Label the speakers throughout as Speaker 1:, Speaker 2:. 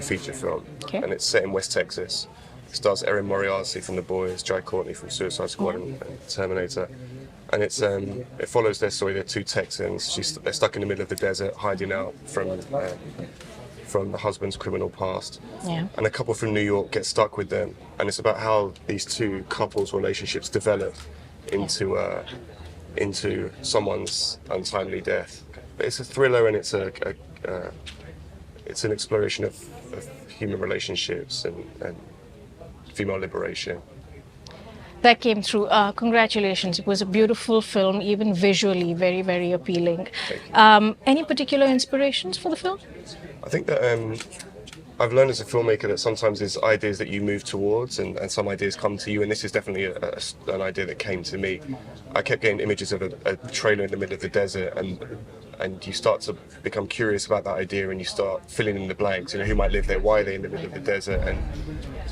Speaker 1: feature film,
Speaker 2: Okay.
Speaker 1: and it's set in West Texas. It stars Erin Moriarty from The Boys, Jai Courtney from Suicide Squad and Terminator. And it follows their story. They're two Texans. They're stuck in the middle of the desert, hiding out from the husband's criminal past.
Speaker 2: Yeah.
Speaker 1: And a couple from New York get stuck with them. And it's about how these two couples' relationships develop into someone's untimely death. But it's a thriller, and it's an exploration of human relationships and female liberation.
Speaker 2: That came through. Congratulations. It was a beautiful film, even visually, very, very appealing. Any particular inspirations for the film?
Speaker 1: I think that I've learned as a filmmaker that sometimes there's ideas that you move towards and some ideas come to you, and this is definitely an idea that came to me. I kept getting images of a trailer in the middle of the desert, and you start to become curious about that idea, and you start filling in the blanks. You know, who might live there? Why are they in the middle of the desert?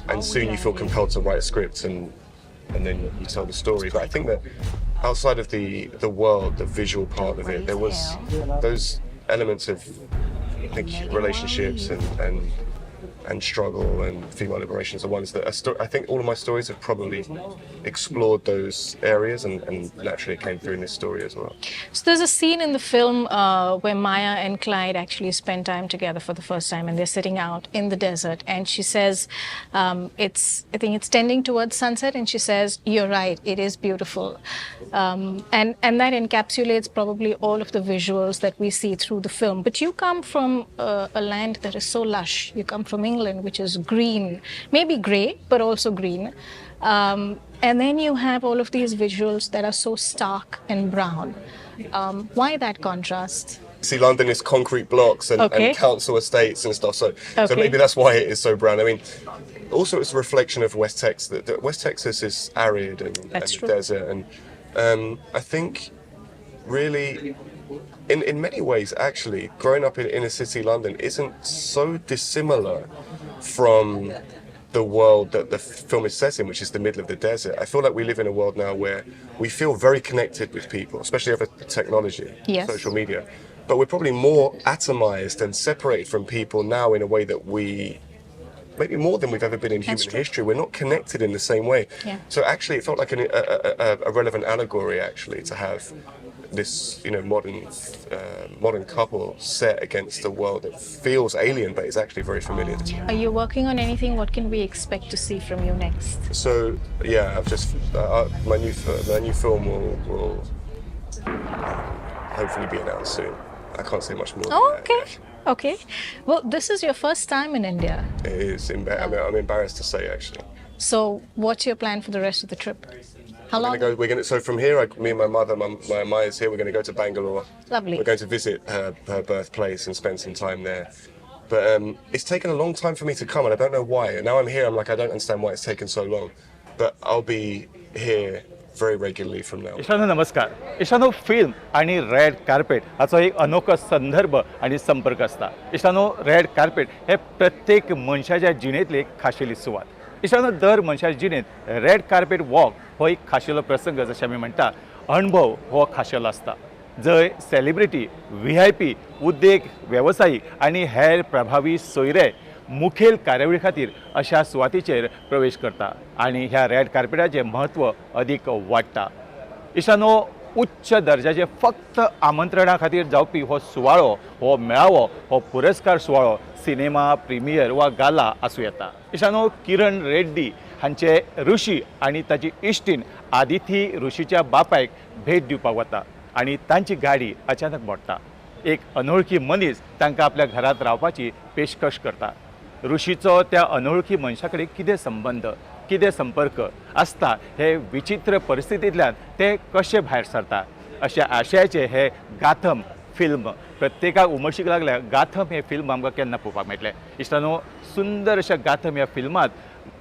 Speaker 1: And soon you feel compelled to write a script, and then you tell the story. But I think that outside of the world, the visual part of it, there was those elements of, I think, relationships and struggle and female liberation are the ones that I think all of my stories have probably explored those areas, and naturally it came through in this story as well.
Speaker 2: So there's a scene in the film where Maya and Clyde actually spend time together for the first time, and they're sitting out in the desert, and she says, I think it's tending towards sunset, and she says, "You're right, it is beautiful." And that encapsulates probably all of the visuals that we see through the film. But you come from a land that is so lush. You come from England, which is green, maybe grey, but also green. And then you have all of these visuals that are so stark and brown. Why that contrast?
Speaker 1: See, London is concrete blocks and council estates and stuff, so maybe that's why it is so brown. I mean, also it's a reflection of West Texas. That West Texas is arid and desert, and I think really, in many ways, actually, growing up in inner city London isn't so dissimilar from the world that the film is set in, which is the middle of the desert. I feel like we live in a world now where we feel very connected with people, especially over technology, social media. But we're probably more atomized and separated from people now in a way that maybe more than we've ever been in human history. We're not connected in the same way.
Speaker 2: Yeah.
Speaker 1: So actually it felt like a relevant allegory, actually, to have this, modern couple set against a world that feels alien but is actually very familiar.
Speaker 2: Are you working on anything? What can we expect to see from you next?
Speaker 1: So yeah, I've just my new film will hopefully be announced soon. I can't say much more.
Speaker 2: Okay. Well, this is your first time in India.
Speaker 1: It is. I'm embarrassed to say, actually.
Speaker 2: So what's your plan for the rest of the trip? How long?
Speaker 1: So from here, me and my mother, my Maya's here, we're going to go to Bangalore.
Speaker 2: Lovely.
Speaker 1: We're going to visit her birthplace and spend some time there. But it's taken a long time for me to come, and I don't know why. And now I'm here, I'm like, I don't understand why it's taken so long. But I'll be here very regularly from now.
Speaker 3: इशानो नमस्कार. इशानो film आणि red carpet हाचो एक अनोखो संदर्भ आणि संपर्क आसता. इशानो red carpet हे प्रत्येक मनशाच्या जिणेंतली एक खाशेली सुवात. इशानो दर मनशाच्या जिणेंत रेड कार्पेट वॉक हो एक खाशेलो प्रसंग जशें आमी म्हणटा अणभव हो खाशेलो आसता. जंय सेलिब्रिटी, VIP, उद्देग, वेवसायीक आनी हेर प्रभावी सोयरे मुखेल कार्यावळी खातीर अशा सुवातीचेर प्रवेश करता आनी ह्या रेड कार्पेटाचें म्हत्व अदीक वाडटा. इशानो उच्च दर्जाचे फक्त आमंत्रणा खातीर जावपी हो सुवाळो, हो मेळावो, हो पुरस्कार सुवाळो सिनेमा, प्रिमियर वा गाला आसूं येता. इशानो किरण रेड्डी हांचे ऋषी आनी ताची इश्टीण आदिती ऋषीच्या बापायक भेट दिवपाक वता आनी तांची गाडी अचानक मोडटा. एक अनवळखी मनीस तांकां आपल्या घरांत रावपाची पेशकश करता. ऋषीचो त्या अनवळखी मनशा कडेन कितें संबंध, कितें संपर्क आसता हे विचित्र परिस्थितींतल्यान ते कशे भायर सरता अशा आशयाचें हे गाथम फिल्म प्रत्येकाक उमळशीक लागल्या. गाथम हे फिल्म आमकां केन्ना पळोवपाक मेळटलें. इश्टानो, सुंदर अशा गाथम ह्या फिल्मांत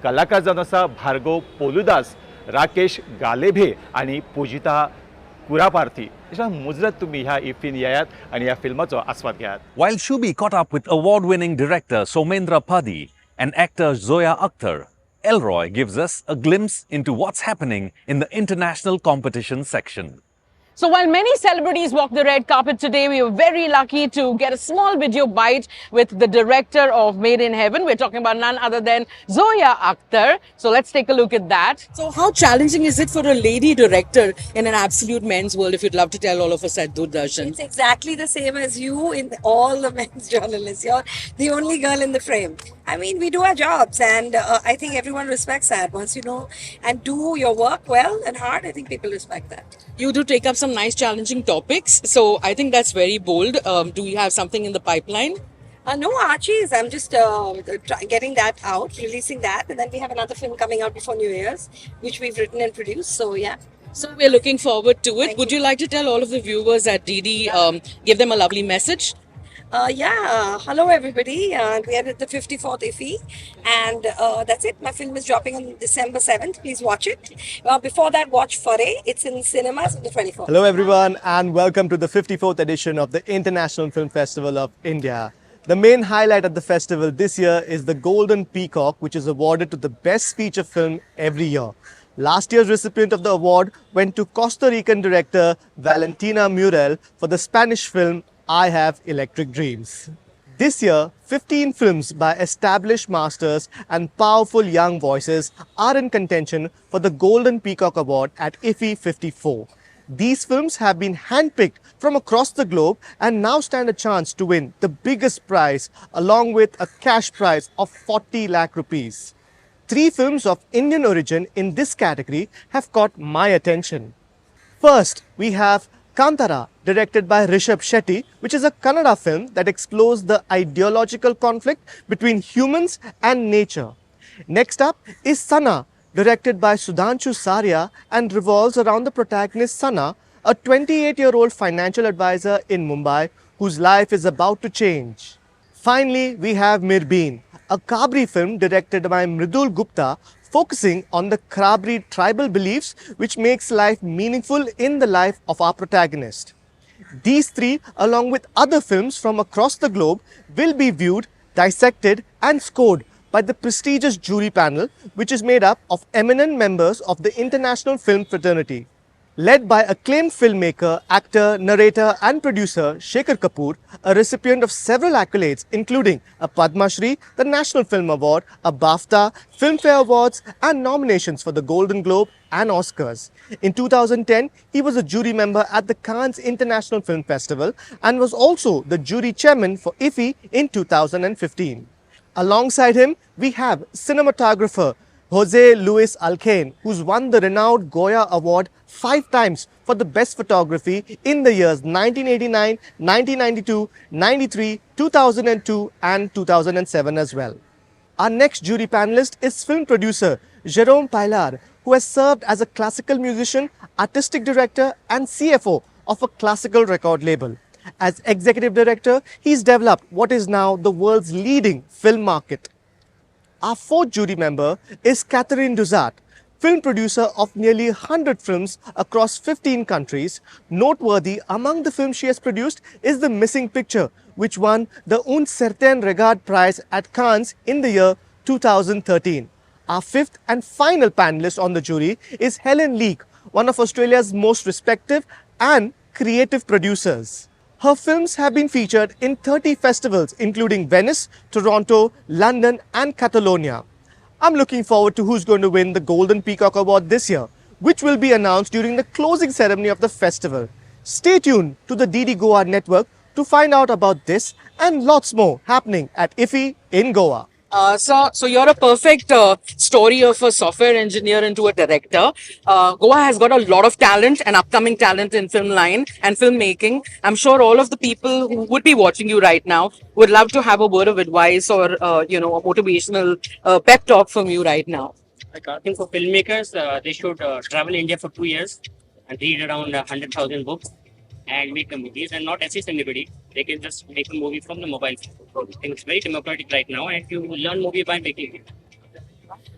Speaker 3: कलाकार जावन आसा भार्गव पोलुदास, राकेश गालेभे आनी पूजिता कुरापार्थी. मुजरत तुम्ही ह्या इफ्फीन येयात आणि ह्या फिल्माचो आस्वाद घेयात.
Speaker 4: While Shubi caught up with award-winning director Somendra Padi and actor Zoya Akhtar, Elroy gives us a glimpse into what's happening in the international competition section.
Speaker 5: So while many celebrities walk the red carpet today, we were very lucky to get a small video bite with the director of Made in Heaven. We're talking about none other than Zoya Akhtar. So let's take a look at that. So how challenging is it for a lady director in an absolute men's world, if you'd love to tell all of us at Doordarshan?
Speaker 6: It's exactly the same as you in all the men's journalists. You're the only girl in the frame. I mean, we do our jobs, and I think everyone respects that. Once you know and do your work well and hard, I think people respect that.
Speaker 5: You do take up some nice challenging topics. So I think that's very bold. Do you have something in the pipeline?
Speaker 6: No, Archies. I'm just getting that out, releasing that, and then we have another film coming out before New Year's, which we've written and produced. So yeah.
Speaker 5: So we're looking forward to it.
Speaker 6: Thank
Speaker 5: Would
Speaker 6: you.
Speaker 5: you like to tell all of the viewers at DD, give them a lovely message?
Speaker 6: Hello everybody. We are at the 54th IFFI, and that's it. My film is dropping on December 7th. Please watch it. Before that, watch Foray. It's in cinemas on the 24th.
Speaker 7: Hello everyone and welcome to the 54th edition of the International Film Festival of India. The main highlight of the festival this year is the Golden Peacock, which is awarded to the best feature film every year. Last year's recipient of the award went to Costa Rican director Valentina Murel for the Spanish film I Have Electric Dreams. This year, 15 films by established masters and powerful young voices are in contention for the Golden Peacock Award at IFFI 54. These films have been handpicked from across the globe and now stand a chance to win the biggest prize along with a cash prize of 40 lakh rupees. 3 films of Indian origin in this category have caught my attention. First, we have Kantara, directed by Rishabh Shetty, which is a Kannada film that explores the ideological conflict between humans and nature. Next up is Sana, directed by Sudhanshu Sarya and revolves around the protagonist Sana, a 28-year-old financial advisor in Mumbai whose life is about to change. Finally, we have Mirbeen, a Kabri film directed by Mridul Gupta, focusing on the Kabri tribal beliefs which makes life meaningful in the life of our protagonist. These 3, along with other films from across the globe, will be viewed, dissected and scored by the prestigious jury panel, which is made up of eminent members of the international film fraternity. Led by acclaimed filmmaker, actor, narrator and producer Shekhar Kapoor, a recipient of several accolades including a Padma Shri, the National Film Award, a BAFTA, Filmfare Awards and nominations for the Golden Globe and Oscars. In 2010, he was a jury member at the Cannes International Film Festival and was also the jury chairman for IFFI in 2015. Alongside him, we have cinematographer Jose Luis Alcaine, who's won the renowned Goya Award 5 times for the best photography in the years 1989, 1992, 93, 2002 and 2007 as well. Our next jury panelist is film producer Jerome Pilar, who has served as a classical musician, artistic director and CFO of a classical record label. As executive director, he's developed what is now the world's leading film market. Our 4th jury member is Catherine Duzat, film producer of nearly 100 films across 15 countries. Noteworthy among the films she has produced is The Missing Picture, which won the Un Certain Regard Prize at Cannes in the year 2013. Our 5th and final panelist on the jury is Helen Leake, one of Australia's most respected and creative producers. Her films have been featured in 30 festivals including Venice, Toronto, London and Catalonia. I'm looking forward to who's going to win the Golden Peacock Award this year, which will be announced during the closing ceremony of the festival. Stay tuned to the DD Goa network to find out about this and lots more happening at IFFI in Goa.
Speaker 5: So you're a perfect story of a software engineer into a director. Goa has got a lot of talent and upcoming talent in film line and filmmaking. I'm sure all of the people who would be watching you right now would love to have a word of advice or a motivational pep talk from you right now.
Speaker 8: I think for filmmakers, they should travel India for 2 years and read around 100,000 books and make the movies and not assist anybody. They can just make a movie from the mobile phone. I think it's very democratic right now and you learn movie by making it.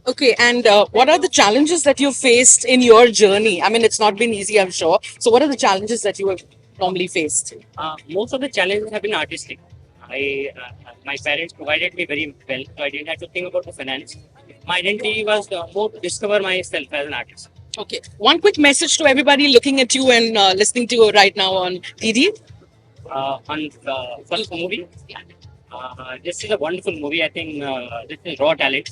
Speaker 5: Okay, and what are the challenges that you faced in your journey? I mean, it's not been easy, I'm sure. So what are the challenges that you have normally faced?
Speaker 8: Most of the challenges have been artistic. My parents provided me very well, so I didn't have to think about the finance. My identity was more to discover myself as an artist.
Speaker 5: Okay. One quick message to everybody looking at you and listening to you right now on TD.
Speaker 8: On first movie. This is a wonderful movie. I think this is raw talent.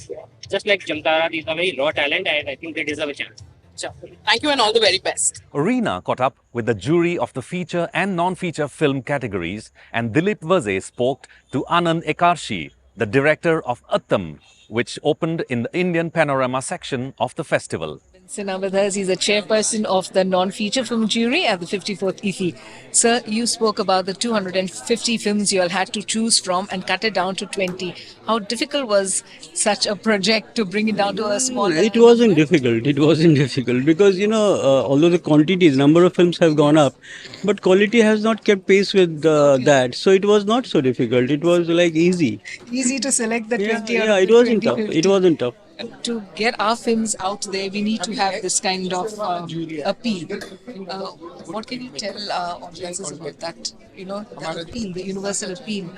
Speaker 8: Just like Jamtara, these are very raw talent, and I think they deserve a chance.
Speaker 5: Sure. Thank you and all the very best.
Speaker 4: Arena caught up with the jury of the feature and non-feature film categories, and Dilip Vaze spoke to Anand Ekarshi, the director of Uttam, which opened in the Indian Panorama section of the festival.
Speaker 9: Now with us, he's the chairperson of the non-feature film jury at the 54th IFFI. Sir, you spoke about the 250 films you all had to choose from and cut it down to 20. How difficult was such a project to bring it down to a small?
Speaker 10: It wasn't difficult. It wasn't difficult because, although the quantities, number of films have gone up, but quality has not kept pace with that. So it was not so difficult. It was like easy.
Speaker 9: Easy to select the 20.
Speaker 10: Yeah, it wasn't tough. It wasn't tough.
Speaker 9: To get our films out there, we need to have this kind of appeal. What can you tell audiences about that? The appeal, the universal appeal.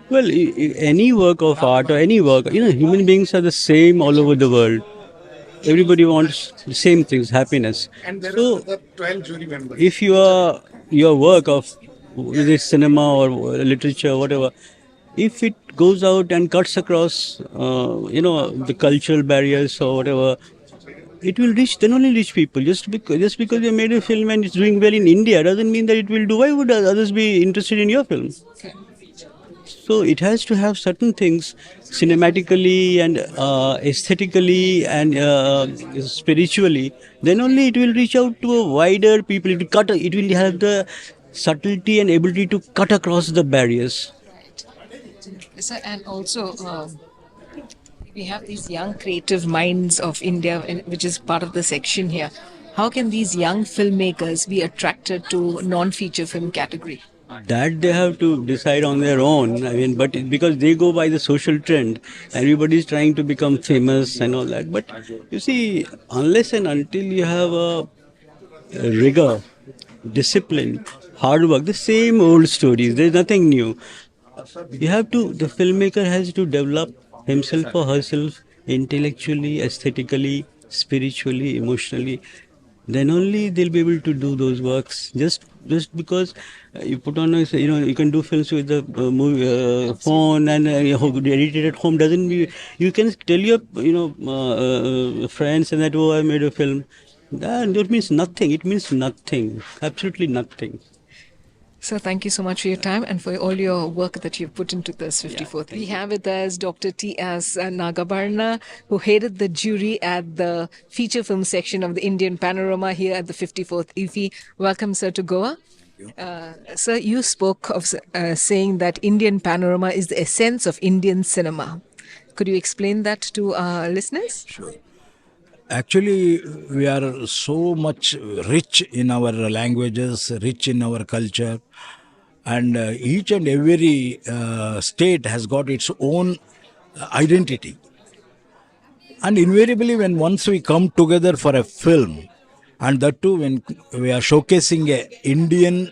Speaker 10: Well, any work of art or any work, human beings are the same all over the world. Everybody wants the same things, happiness. So, if your work of whether it's cinema or literature, whatever, if it goes out and cuts across, the cultural barriers or whatever, it will reach, then only reach people. Just because you made a film and it's doing well in India doesn't mean that it will do. Why would others be interested in your film?
Speaker 9: Okay.
Speaker 10: So it has to have certain things cinematically and aesthetically and spiritually. Then only it will reach out to a wider people. It will have the subtlety and ability to cut across the barriers.
Speaker 9: Sir, and also we have these young creative minds of India, which is part of the section here. How can these young filmmakers be attracted to non-feature film category?
Speaker 10: That they have to decide on their own. But because they go by the social trend, everybody is trying to become famous and all that. But you see, unless and until you have a rigor, discipline, hard work, the same old stories, there's nothing new. The filmmaker has to develop himself or herself intellectually, aesthetically, spiritually, emotionally. Then only they'll be able to do those works. Just because you put on you can do films with the phone and edit it at home doesn't mean you can tell your friends and that I made a film. That means nothing. It means nothing. Absolutely nothing.
Speaker 9: So thank you so much for your time and for all your work that you've put into this 54th. We have with us Dr. T.S. Nagabarna, who headed the jury at the feature film section of the Indian Panorama here at the 54th IFFI. Welcome, sir, to Goa. Sir, you spoke of saying that Indian Panorama is the essence of Indian cinema. Could you explain that to our listeners?
Speaker 11: Sure. Actually, we are so much rich in our languages, rich in our culture, and each and every state has got its own identity. And invariably, when once we come together for a film, and that too when we are showcasing a Indian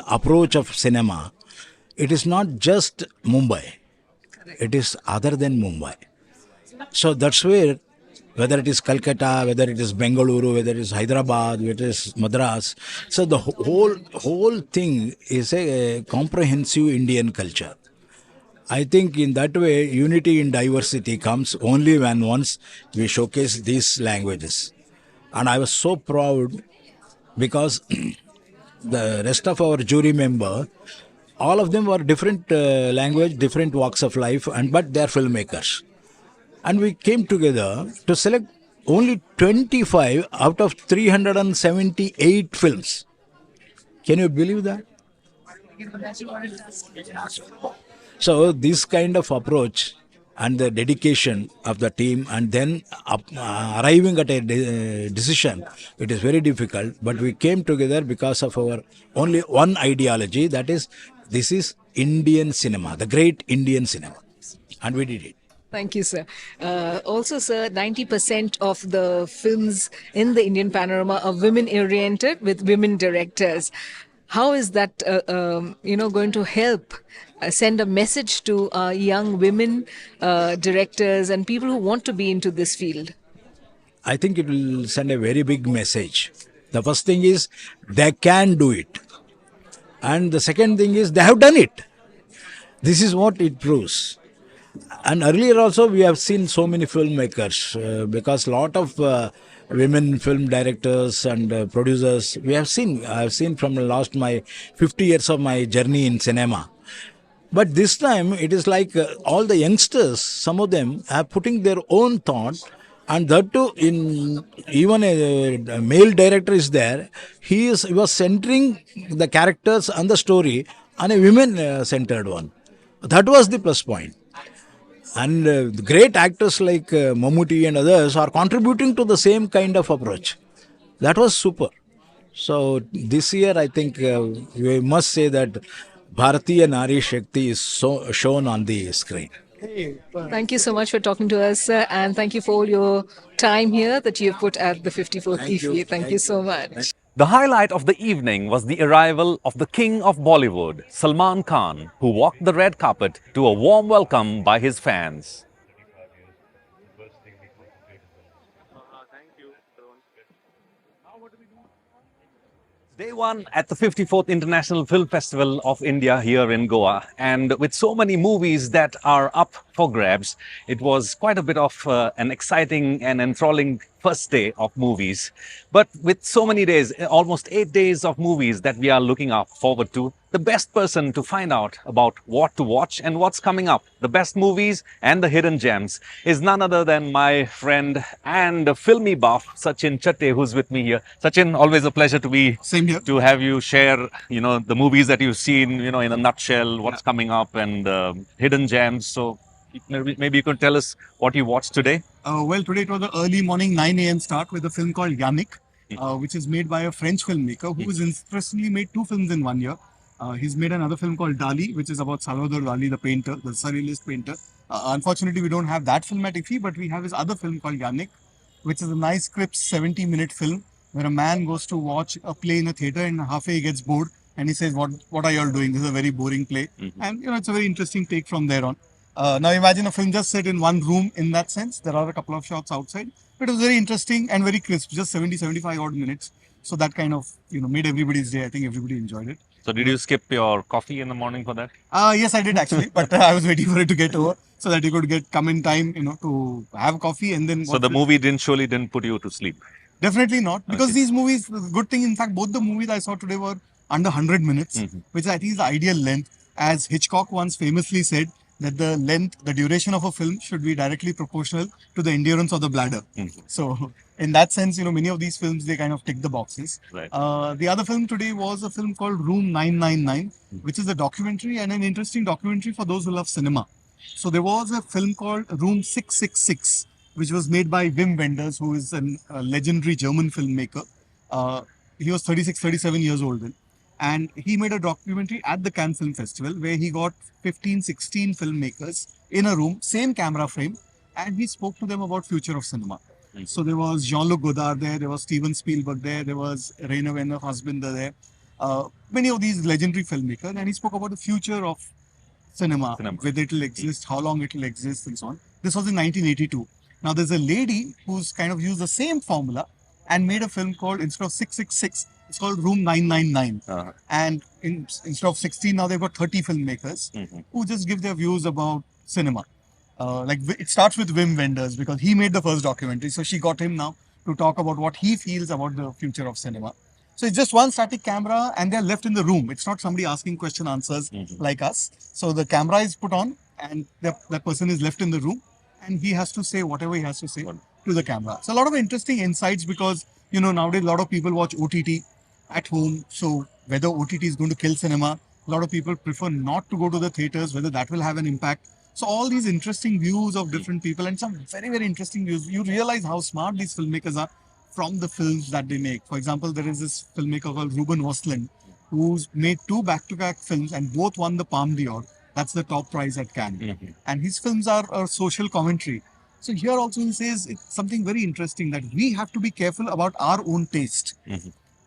Speaker 11: approach of cinema, it is not just Mumbai, it is other than Mumbai. So that's where, whether it is Calcutta, whether it is Bengaluru, whether it is Hyderabad, whether it is Madras. So the whole thing is a comprehensive Indian culture. I think in that way, unity in diversity comes only when once we showcase these languages. And I was so proud because the rest of our jury member, all of them were different language, different walks of life, but they are filmmakers. And we came together to select only 25 out of 378 films. Can you believe that? So this kind of approach and the dedication of the team and then arriving at a decision, it is very difficult. But we came together because of our only one ideology, that is, this is Indian cinema, the great Indian cinema. And we did it.
Speaker 9: Thank you, sir. Also, sir, 90% of the films in the Indian Panorama are women-oriented with women directors. How is that, going to help send a message to young women directors and people who want to be into this field?
Speaker 11: I think it will send a very big message. The first thing is they can do it. And the second thing is they have done it. This is what it proves. And earlier also we have seen so many filmmakers because lot of women film directors and producers I have seen from the last my 50 years of my journey in cinema. But this time it is like all the youngsters, some of them are putting their own thought, and that too in even a male director is there. He was centering the characters and the story on a women centered one. That was the plus point. And great actors like Mammootty and others are contributing to the same kind of approach. That was super. So this year, I think we must say that Bharatiya Nari Shakti is shown on the screen.
Speaker 9: Thank you so much for talking to us, and thank you for all your time here that you've put at the 54th IFFI. Thank you so much.
Speaker 4: The highlight of the evening was the arrival of the king of Bollywood, Salman Khan, who walked the red carpet to a warm welcome by his fans. Day one at the 54th International Film Festival of India here in Goa, and with so many movies that are up for grabs, it was quite a bit of an exciting and enthralling first day of movies. But with so many days, almost 8 days of movies that we are looking forward to, the best person to find out about what to watch and what's coming up, the best movies and the hidden gems, is none other than my friend and filmy buff, Sachin Chatte, who's with me here. Sachin, always a pleasure to be
Speaker 12: Same here.
Speaker 4: to have you share, the movies that you've seen, in a nutshell, what's coming up and hidden gems. So maybe you could tell us what you watched today.
Speaker 12: Well, today it was an early morning 9 a.m. start with a film called Yannick, which is made by a French filmmaker who has interestingly made 2 films in 1 year. He's made another film called Dali, which is about Salvador Dali, the painter, the surrealist painter. Unfortunately, we don't have that film at IFFI, but we have his other film called Yannick, which is a nice, crisp 70-minute film where a man goes to watch a play in a theater and halfway he gets bored and he says, what are you all doing? This is a very boring play. And, it's a very interesting take from there on. Now imagine a film just set in one room in that sense. There are a couple of shots outside, but it was very interesting and very crisp, just 75 odd minutes. So that kind of, made everybody's day. I think everybody enjoyed it.
Speaker 4: So did you skip your coffee in the morning for that?
Speaker 12: Yes, I did actually, but I was waiting for it to get over so that you could come in time, to have coffee and then.
Speaker 4: So the movie didn't put you to sleep?
Speaker 12: Definitely not, because these movies, good thing, in fact, both the movies I saw today were under 100 minutes, which I think is the ideal length. As Hitchcock once famously said, that the duration of a film should be directly proportional to the endurance of the bladder. So in that sense, many of these films, they kind of tick the boxes.
Speaker 4: Right.
Speaker 12: The other film today was a film called Room 999, which is a documentary and an interesting documentary for those who love cinema. So there was a film called Room 666, which was made by Wim Wenders, who is a legendary German filmmaker. He was 36, 37 years old then. And he made a documentary at the Cannes Film Festival where he got 15, 16 filmmakers in a room, same camera frame, and he spoke to them about future of cinema. So there was Jean-Luc Godard there was Steven Spielberg there was Rainer Werner Fassbinder there, many of these legendary filmmakers, and he spoke about the future of cinema, whether it will exist, how long it will exist, and so on. This was in 1982. Now there's a lady who's kind of used the same formula and made a film called, instead of 666, it's called Room 999. And instead of 16, now they've got 30 filmmakers who just give their views about cinema. It starts with Wim Wenders because he made the first documentary. So she got him now to talk about what he feels about the future of cinema. So it's just one static camera and they're left in the room. It's not somebody asking question answers like us. So the camera is put on and that person is left in the room and he has to say whatever he has to say to the camera. So a lot of interesting insights because, nowadays a lot of people watch OTT at home. So whether OTT is going to kill cinema, a lot of people prefer not to go to the theaters, whether that will have an impact. So all these interesting views of different people and some very, very interesting views. You realize how smart these filmmakers are from the films that they make. For example, there is this filmmaker called Ruben Östlund who's made 2 back-to-back films and both won the Palme d'Or. That's the top prize at Cannes. And his films are a social commentary. So here also he says it's something very interesting that we have to be careful about our own taste.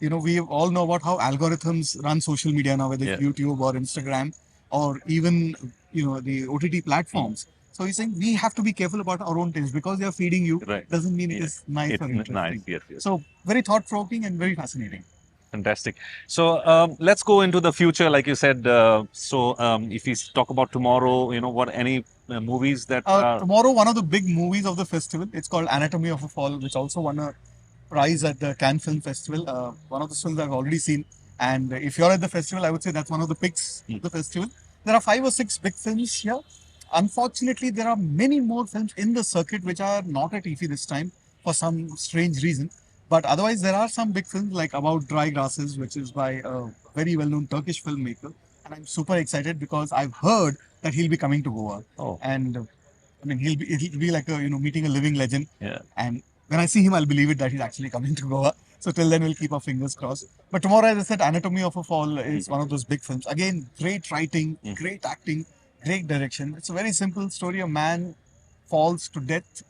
Speaker 12: We all know about how algorithms run social media now, whether it's YouTube or Instagram or even, the OTT platforms. So he's saying we have to be careful about our own taste because they are feeding you
Speaker 4: Right.
Speaker 12: doesn't mean it is nice
Speaker 4: It's
Speaker 12: or interesting.
Speaker 4: nice, yes, yes.
Speaker 12: So very thought-provoking and very fascinating.
Speaker 4: Fantastic. So let's go into the future, like you said. If we talk about tomorrow, what any movies that are
Speaker 12: Tomorrow, one of the big movies of the festival, it's called Anatomy of a Fall, which also won a prize at the Cannes Film Festival. One of the films I've already seen. And if you're at the festival, I would say that's one of the picks of the festival. There are 5 or 6 big films here. Unfortunately, there are many more films in the circuit which are not at IFFI this time for some strange reason. But otherwise, there are some big films like About Dry Grasses, which is by a very well-known Turkish filmmaker. And I'm super excited because I've heard that he'll be coming to Goa.
Speaker 4: Oh.
Speaker 12: And I mean, it'll be like meeting a living legend.
Speaker 4: Yeah.
Speaker 12: And when I see him, I'll believe it that he's actually coming to Goa. So till then, we'll keep our fingers crossed. But tomorrow, as I said, Anatomy of a Fall is one of those big films. Again, great writing, great acting, great direction. It's a very simple story. A man falls to death,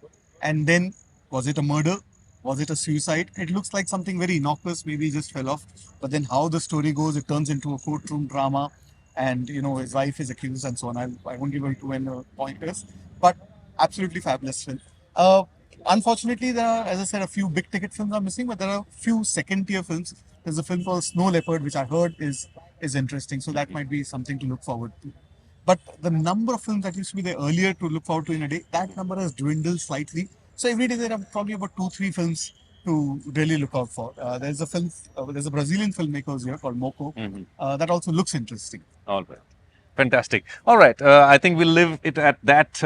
Speaker 12: and then was it a murder? Was it a suicide? It looks like something very innocuous. Maybe he just fell off. But then how the story goes, it turns into a courtroom drama, and his wife is accused and so on. I won't give away too many pointers, but absolutely fabulous film. Unfortunately, there are, as I said, a few big ticket films are missing, but there are a few second tier films. There's a film called Snow Leopard, which I heard is interesting, so that might be something to look forward to. But the number of films that used to be there earlier to look forward to in a day, that number has dwindled slightly. So every day there are probably about 2-3 films to really look out for. There's a Brazilian filmmaker here called Moko that also looks interesting.
Speaker 4: all right? Fantastic. All right. I think we'll leave it at that.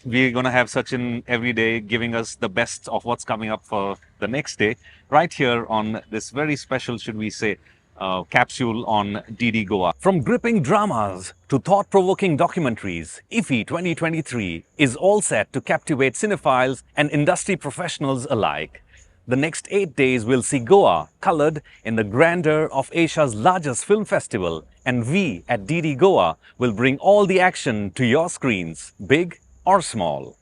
Speaker 4: We're going to have Sachin every day giving us the best of what's coming up for the next day, right here on this very special, should we say, capsule on DD Goa. From gripping dramas to thought-provoking documentaries, IFFI 2023 is all set to captivate cinephiles and industry professionals alike. The next 8 days will see Goa colored in the grandeur of Asia's largest film festival, and we at DD Goa will bring all the action to your screens, big or small.